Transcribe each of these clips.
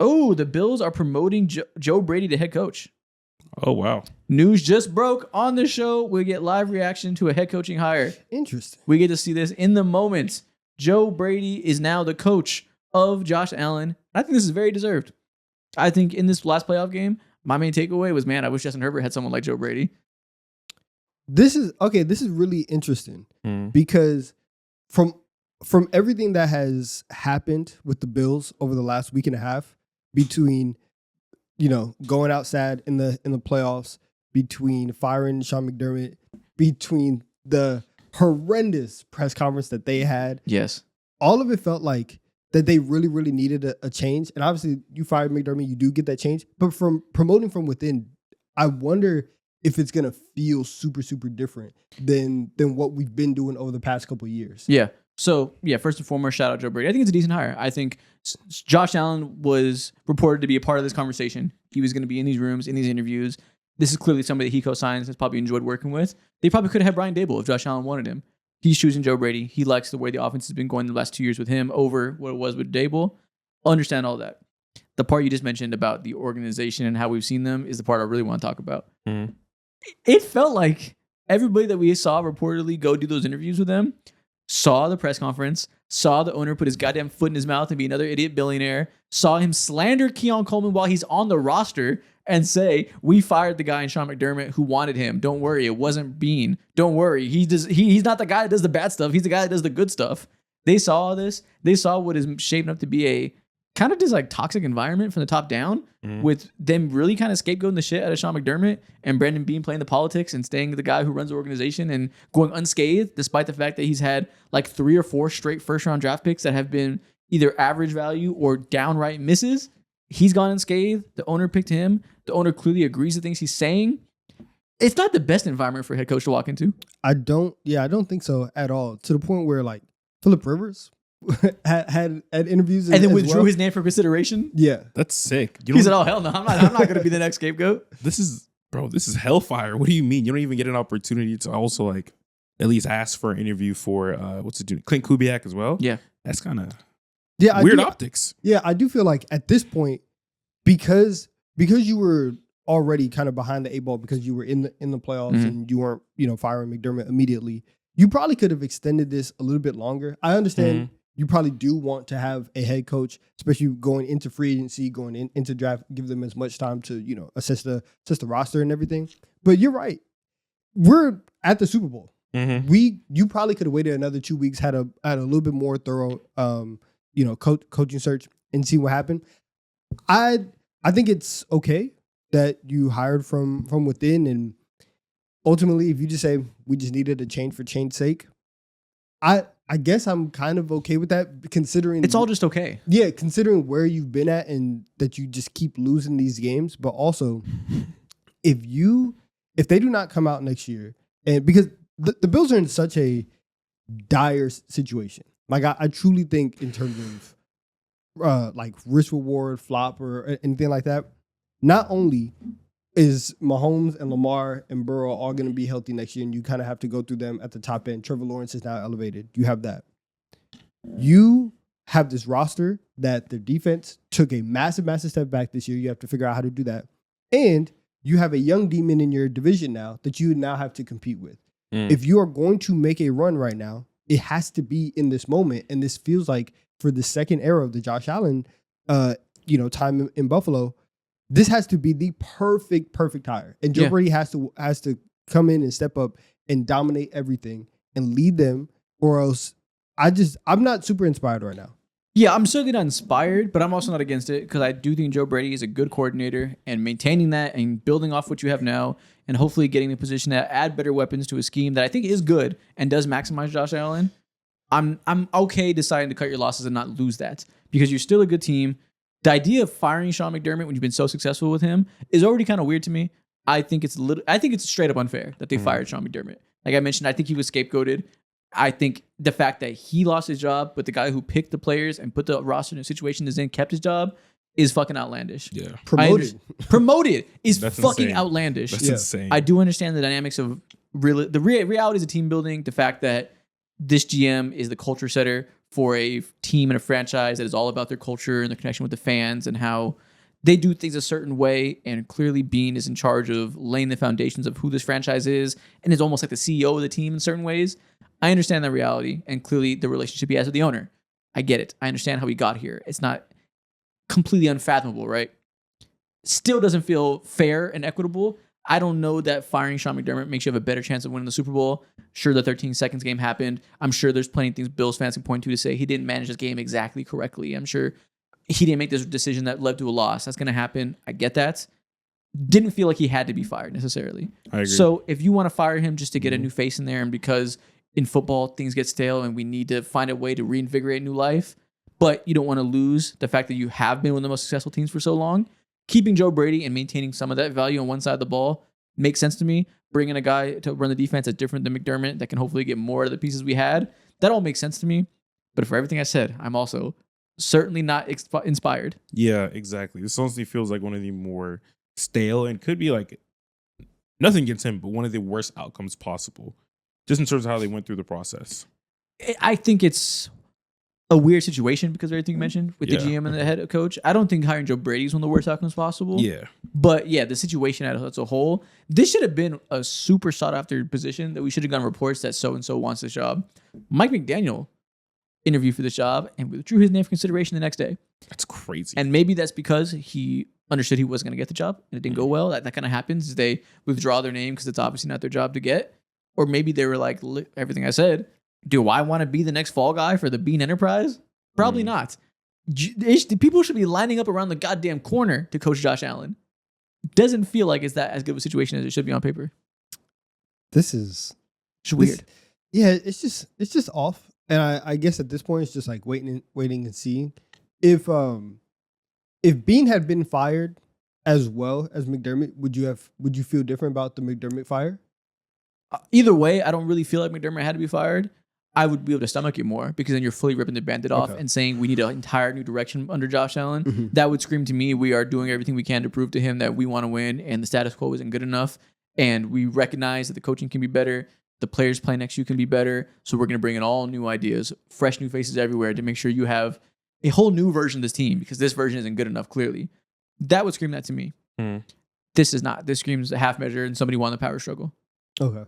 Oh, the Bills are promoting Joe Brady to head coach. Oh, wow. News just broke on the show. We get live reaction to a head coaching hire. Interesting. We get to see this in the moment. Joe Brady is now the coach of Josh Allen. I think this is very deserved. I think in this last playoff game, my main takeaway was, man, I wish Justin Herbert had someone like Joe Brady. This is really interesting because from everything that has happened with the Bills over the last week and a half, between going out sad in the playoffs, between firing Sean McDermott, between the horrendous press conference that they had. Yes. All of it felt like that they really, really needed a change. And obviously you fired McDermott, you do get that change. But from promoting from within, I wonder if it's going to feel super, super different than what we've been doing over the past couple of years. Yeah. So, yeah, first and foremost, shout out Joe Brady. I think it's a decent hire. I think Josh Allen was reported to be a part of this conversation. He was going to be in these rooms, in these interviews. This is clearly somebody that he co-signs, has probably enjoyed working with. They probably could have had Brian Daboll if Josh Allen wanted him. He's choosing Joe Brady. He likes the way the offense has been going the last 2 years with him over what it was with Daboll. Understand all that. The part you just mentioned about the organization and how we've seen them is the part I really want to talk about. It felt like everybody that we saw reportedly go do those interviews with them saw the press conference, saw the owner put his goddamn foot in his mouth and be another idiot billionaire, saw him slander Keon Coleman while he's on the roster and say, we fired the guy in Sean McDermott who wanted him. Don't worry, it wasn't Bean. Don't worry, he's not the guy that does the bad stuff. He's the guy that does the good stuff. They saw all this. They saw what is shaping up to be a kind of just like toxic environment from the top down, with them really kind of scapegoating the shit out of Sean McDermott and Brandon Bean playing the politics and staying the guy who runs the organization and going unscathed, despite the fact that he's had like 3 or 4 straight first-round draft picks that have been either average value or downright misses. He's gone unscathed. The owner picked him. The owner clearly agrees with things he's saying. It's not the best environment for a head coach to walk into. I don't think so at all. To the point where like Phillip Rivers had interviews and then withdrew his name for consideration. Yeah, that's sick. He said, "Oh hell no, I'm not going to be the next scapegoat." This is hellfire. What do you mean? You don't even get an opportunity to also like at least ask for an interview for what's it do? Clint Kubiak as well. Yeah, that's kind of weird optics. Yeah, I do feel like at this point, because you were already kind of behind the 8 ball because you were in the playoffs and you weren't firing McDermott immediately. You probably could have extended this a little bit longer. I understand. You probably do want to have a head coach, especially going into free agency, going into draft, give them as much time to, assess the roster and everything. But you're right. We're at the Super Bowl. You probably could have waited another 2 weeks, had a little bit more thorough, coaching search and see what happened. I think it's okay that you hired from within, and ultimately, if you just say we just needed a change for change's sake, I guess I'm kind of okay with that, considering it's all just okay. Yeah, considering where you've been at and that you just keep losing these games. But also, if they do not come out next year, and because the Bills are in such a dire situation, like I truly think in terms of like risk reward flop or anything like that, not only is Mahomes and Lamar and Burrow all going to be healthy next year, and you kind of have to go through them at the top end. Trevor Lawrence is now elevated. You have that. You have this roster that their defense took a massive, massive step back this year. You have to figure out how to do that. And you have a young demon in your division now that you now have to compete with. If you are going to make a run right now, it has to be in this moment. And this feels like for the second era of the Josh Allen, time in Buffalo, this has to be the perfect hire. And Joe Brady has to come in and step up and dominate everything and lead them, or else I'm not super inspired right now. Yeah, I'm certainly not inspired, but I'm also not against it because I do think Joe Brady is a good coordinator, and maintaining that and building off what you have now and hopefully getting in a position to add better weapons to a scheme that I think is good and does maximize Josh Allen. I'm okay deciding to cut your losses and not lose that because you're still a good team. The idea of firing Sean McDermott when you've been so successful with him is already kind of weird to me. I think it's straight up unfair that they fired Sean McDermott. Like I mentioned, I think he was scapegoated. I think the fact that he lost his job, but the guy who picked the players and put the roster in a situation that then kept his job is fucking outlandish. Yeah. Promoted is That's fucking insane. outlandish. That's insane. I do understand the dynamics of realities of team building, the fact that this GM is the culture setter for a team and a franchise that is all about their culture and their connection with the fans and how they do things a certain way. And clearly Bean is in charge of laying the foundations of who this franchise is and is almost like the CEO of the team in certain ways. I understand that reality and clearly the relationship he has with the owner. I get it. I understand how he got here. It's not completely unfathomable, right? Still doesn't feel fair and equitable. I don't know that firing Sean McDermott makes you have a better chance of winning the Super Bowl. Sure, the 13 seconds game happened. I'm sure there's plenty of things Bills fans can point to say he didn't manage this game exactly correctly. I'm sure he didn't make this decision that led to a loss. That's going to happen. I get that. Didn't feel like he had to be fired necessarily. I agree. So if you want to fire him just to get a new face in there and because in football things get stale and we need to find a way to reinvigorate new life, but you don't want to lose the fact that you have been one of the most successful teams for so long, keeping Joe Brady and maintaining some of that value on one side of the ball makes sense to me. Bringing a guy to run the defense that's different than McDermott that can hopefully get more of the pieces we had, that all makes sense to me. But for everything I said, I'm also certainly not inspired. Yeah, exactly. This honestly feels like one of the more stale and could be like nothing against him, but one of the worst outcomes possible, just in terms of how they went through the process. I think it's a weird situation because of everything you mentioned with the GM and the head coach. I don't think hiring Joe Brady is one of the worst outcomes possible. Yeah. But yeah, the situation as a whole, this should have been a super sought after position that we should have gotten reports that so-and-so wants this job. Mike McDaniel interviewed for this job and withdrew his name for consideration the next day. That's crazy. And maybe that's because he understood he wasn't going to get the job and it didn't go well. That kind of happens. They withdraw their name because it's obviously not their job to get. Or maybe they were like, everything I said, do I want to be the next fall guy for the Bean Enterprise? Probably not. People should be lining up around the goddamn corner to coach Josh Allen. Doesn't feel like it's that as good of a situation as it should be on paper. This is weird. Yeah, it's just off. And I guess at this point it's just like waiting and seeing. If Bean had been fired as well as McDermott, would you feel different about the McDermott fire? Either way, I don't really feel like McDermott had to be fired. I would be able to stomach it more because then you're fully ripping the Band-Aid off and saying we need an entire new direction under Josh Allen. Mm-hmm. That would scream to me we are doing everything we can to prove to him that we want to win and the status quo isn't good enough. And we recognize that the coaching can be better. The players playing next to you can be better. So we're going to bring in all new ideas, fresh new faces everywhere to make sure you have a whole new version of this team because this version isn't good enough, clearly. That would scream that to me. Mm. This is not. This screams a half measure and somebody won the power struggle. Okay.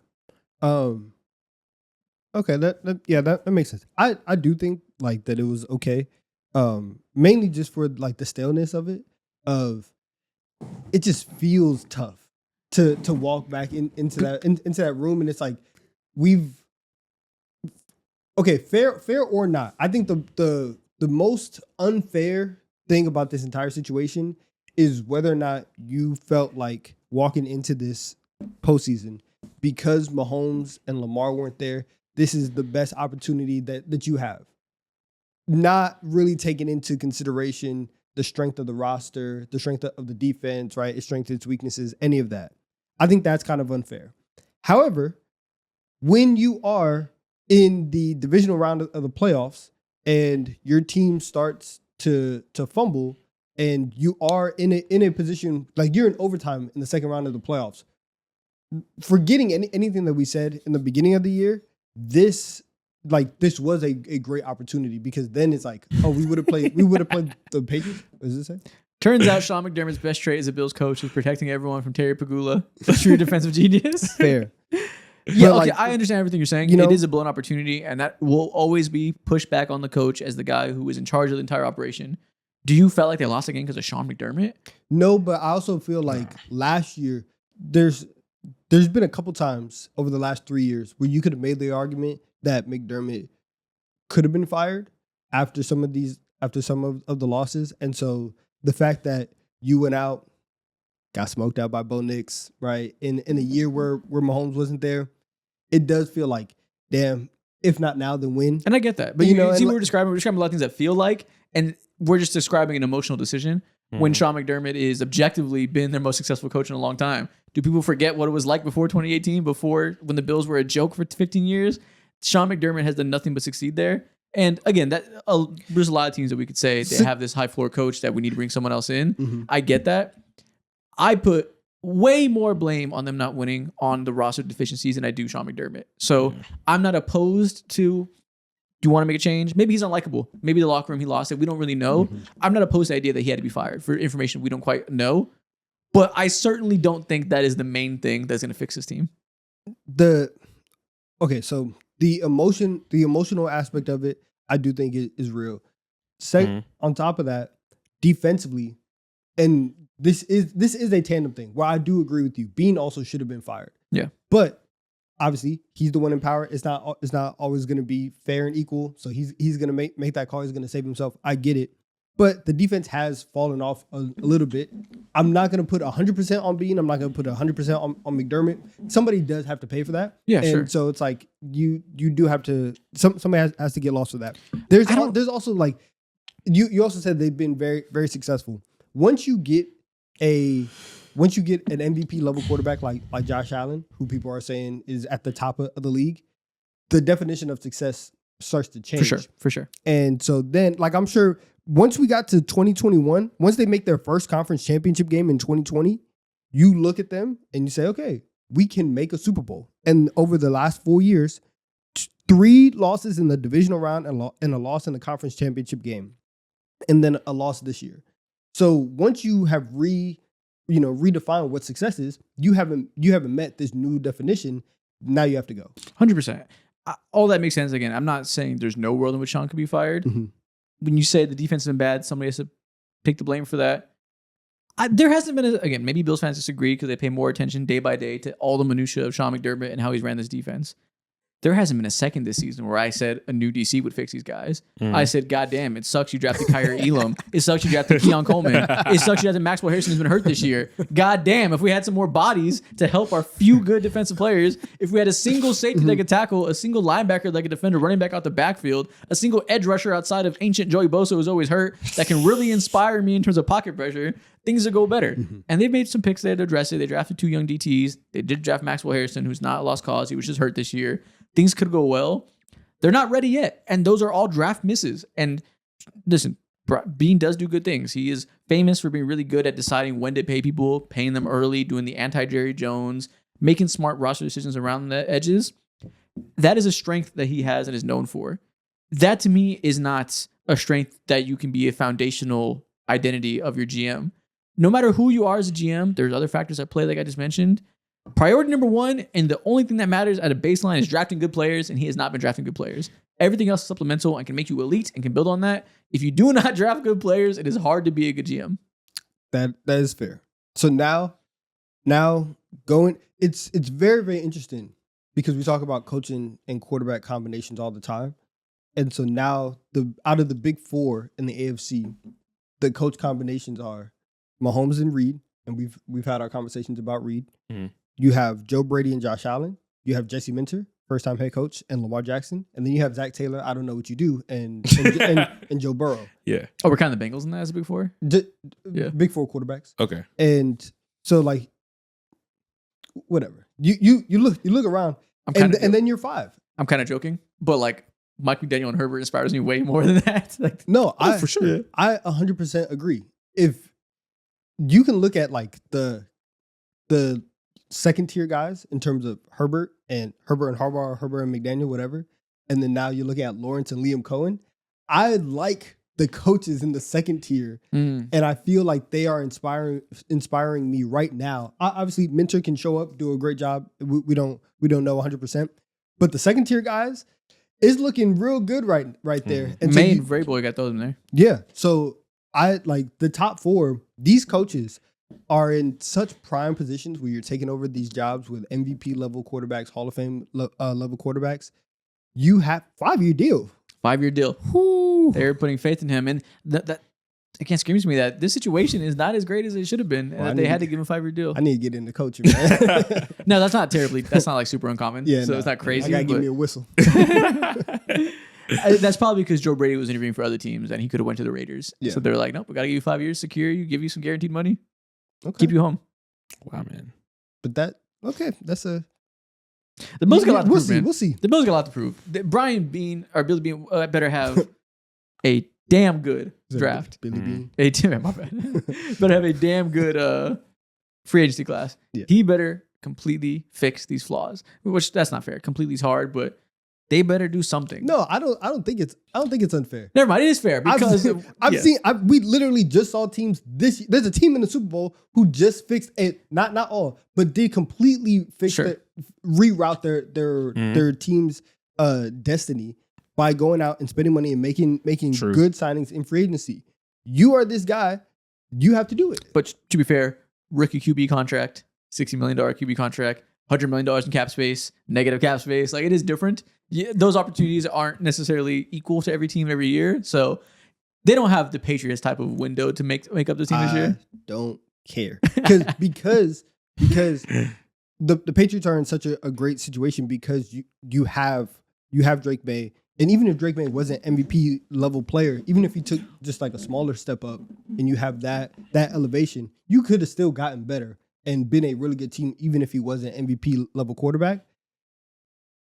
Okay, that makes sense. I do think like that it was okay. Mainly just for like the staleness of it. It just feels tough to walk back into that room and it's like fair or not. I think the most unfair thing about this entire situation is whether or not you felt like walking into this postseason because Mahomes and Lamar weren't there. This is the best opportunity that you have. Not really taking into consideration the strength of the roster, the strength of the defense, right? Its strengths, its weaknesses, any of that. I think that's kind of unfair. However, when you are in the divisional round of the playoffs and your team starts to fumble and you are in a position, like you're in overtime in the second round of the playoffs, forgetting anything that we said in the beginning of the year, this was a great opportunity because then it's like, oh, we would have played the Patriots. What does it say? Turns out Sean McDermott's best trait as a Bills coach is protecting everyone from Terry Pagula. A true defensive genius. Fair. Yeah, okay, I understand everything you're saying. It is a blown opportunity, and that will always be pushed back on the coach as the guy who is in charge of the entire operation. Do you feel like they lost the game because of Sean McDermott? No, but I also feel like last year there's been a couple times over the last 3 years where you could have made the argument that McDermott could have been fired after some of the losses. And so the fact that you went out, got smoked out by Bo Nix, right? In a year where Mahomes wasn't there, it does feel like, damn, if not now, then when? And I get that. But you see what we're describing? We're describing a lot of things that feel like, and we're just describing an emotional decision when Sean McDermott is objectively been their most successful coach in a long time. Do people forget what it was like before 2018, before when the Bills were a joke for 15 years? Sean McDermott has done nothing but succeed there. And again, there's a lot of teams that we could say they have this high floor coach that we need to bring someone else in. Mm-hmm. I get that. I put way more blame on them not winning on the roster deficiencies than I do Sean McDermott. So I'm not opposed to Do you want to make a change? Maybe he's unlikable. Maybe the locker room, he lost it. We don't really know. I'm not opposed to the idea that he had to be fired for information we don't quite know. But I certainly don't think that is the main thing that's going to fix this team. So the emotional aspect of it, I do think is real. On top of that, defensively, and this is a tandem thing where I do agree with you. Bean also should have been fired. Yeah. But obviously, he's the one in power. It's not always going to be fair and equal. So he's going to make that call. He's going to save himself. I get it. But the defense has fallen off a little bit. I'm not going to put 100% on Bean. I'm not going to put 100% on McDermott. Somebody does have to pay for that. Yeah, and sure. So it's like you do have to. Somebody has to get lost for that. There's also like you also said they've been very very successful. Once you get an MVP level quarterback like Josh Allen, who people are saying is at the top of the league, the definition of success starts to change. For sure. And so then, like, I'm sure once we got to 2021, once they make their first conference championship game in 2020, you look at them and you say, okay, we can make a Super Bowl. And over the last 4 years, 3 losses in the divisional round and a loss in the conference championship game, and then a loss this year. So once you have redefined what success is, you haven't met this new definition. Now you have to go. 100%. All that makes sense. Again, I'm not saying there's no world in which Sean could be fired. Mm-hmm. When you say the defense has been bad, somebody has to take the blame for that. There hasn't been, again, maybe Bills fans disagree because they pay more attention day by day to all the minutia of Sean McDermott and how he's ran this defense. There hasn't been a second this season where I said a new DC would fix these guys. I said, God damn, it sucks you drafted Kyrie Elam. It sucks you drafted Keon Coleman. It sucks you drafted Maxwell Harrison, who's been hurt this year. God damn, if we had some more bodies to help our few good defensive players, if we had a single safety that could tackle, a single linebacker that could defend a running back out the backfield, a single edge rusher outside of ancient Joey Bosa, who's always hurt, that can really inspire me in terms of pocket pressure, things would go better. And they've made some picks there to address it. They drafted 2 young DTs. They did draft Maxwell Harrison, who's not a lost cause. He was just hurt this year. Things could go well. They're not ready yet. And those are all draft misses. And listen, Bean does do good things. He is famous for being really good at deciding when to pay people, paying them early, doing the anti-Jerry Jones, making smart roster decisions around the edges. That is a strength that he has and is known for. That to me is not a strength that you can be a foundational identity of your GM. No matter who you are as a GM, there's other factors at play like I just mentioned. Priority number 1, and the only thing that matters at a baseline is drafting good players, and he has not been drafting good players. Everything else is supplemental and can make you elite and can build on that. If you do not draft good players, it is hard to be a good GM. That is fair. So now going, it's very, very interesting because we talk about coaching and quarterback combinations all the time. And so now out of the big 4 in the AFC, the coach combinations are Mahomes and Reed, and we've had our conversations about Reed. Mm-hmm. You have Joe Brady and Josh Allen. You have Jesse Minter, first-time head coach, and Lamar Jackson. And then you have Zach Taylor, I don't know what you do, and Joe Burrow. Yeah. Oh, we're kind of the Bengals in that as a big 4? Yeah. Big 4 quarterbacks. Okay. And so, like, whatever. You look around, and then you're 5. I'm kind of joking, but, like, Mike McDaniel and Herbert inspires me way more than that. Like, no, for sure. I 100% agree. If you can look at, like, the second tier guys in terms of Herbert and Harbaugh, Herbert and McDaniel, whatever. And then now you're looking at Lawrence and Liam Cohen. I like the coaches in the second tier. And I feel like they are inspiring me right now. Obviously, Minter can show up, do a great job. We don't know 100%. But the second tier guys is looking real good right there. And May and Vrabel got those in there. Yeah. So I like the top 4, these coaches are in such prime positions where you're taking over these jobs with MVP level quarterbacks, Hall of Fame level quarterbacks. You have 5-year deal. 5-year deal. Woo. They're putting faith in him. And that again screams to me that this situation is not as great as it should have been. And that they had to give him a 5-year deal. I need to get into coaching, man. No, that's not like super uncommon. Yeah, so it's not crazy. I gotta give me a whistle. That's probably because Joe Brady was interviewing for other teams and he could have went to the Raiders. Yeah. So they're like, nope, we gotta give you 5 years, secure you, give you some guaranteed money. Okay. Keep you home. Wow, man. But that's a... The Bills got a lot to prove, man. We'll see. The Bills got a lot to prove. Brian Bean, or Billy Bean, better have a damn good draft. Billy Bean. My bad. Better have a damn good free agency class. Yeah. He better completely fix these flaws, which that's not fair. Completely is hard, but they better do something. No, I don't think it's unfair. Never mind. It is fair because We literally just saw teams this. There's a team in the Super Bowl who just fixed it. Not all, but did completely reroute their team's destiny by going out and spending money and making good signings in free agency. You are this guy. You have to do it. But to be fair, rookie QB contract, $60 million QB contract, $100 million in cap space, negative cap space. Like, it is different. Yeah, those opportunities aren't necessarily equal to every team every year. So they don't have the Patriots type of window to make up the team this year. Don't care. Because the Patriots are in such a great situation because you have Drake May. And even if Drake May wasn't MVP level player, even if he took just like a smaller step up and you have that elevation, you could have still gotten better and been a really good team, even if he wasn't MVP level quarterback.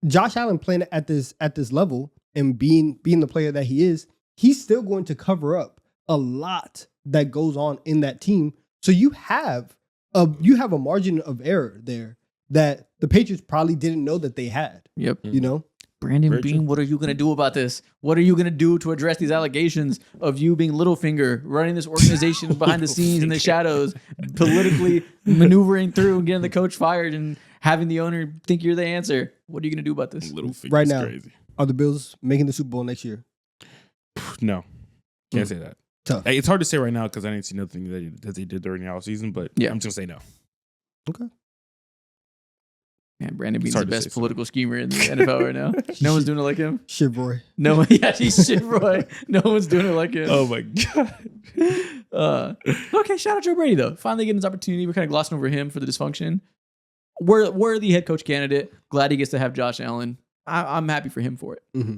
Josh Allen playing at this level and being the player that he is, he's still going to cover up a lot that goes on in that team. So you have a margin of error there that the Patriots probably didn't know that they had. Yep. You know? Brandon Very Bean, true. what are you going to do about this? What are you going to do to address these allegations of you being Littlefinger, running this organization behind the scenes in the shadows, politically maneuvering through and getting the coach fired and having the owner think you're the answer? What are you going to do about this? Littlefinger's Right now, crazy. are the Bills making the Super Bowl next year? No, can't say that. Tough. Hey, it's hard to say right now because I didn't see nothing that they did during the offseason, but Yeah. I'm just going to say no. Okay. Man, Brandon Bean's It's the hard to best say so. political schemer in the NFL right now. No one's doing it like him. Shit, Roy. No one, yeah, he's shit, Roy. No one's doing it like him. Oh, my God. Okay, shout out Joe Brady though. Finally getting his opportunity. We're kind of glossing over him for the dysfunction. Worthy head coach candidate. Glad he gets to have Josh Allen. I'm happy for him for it. Mm-hmm.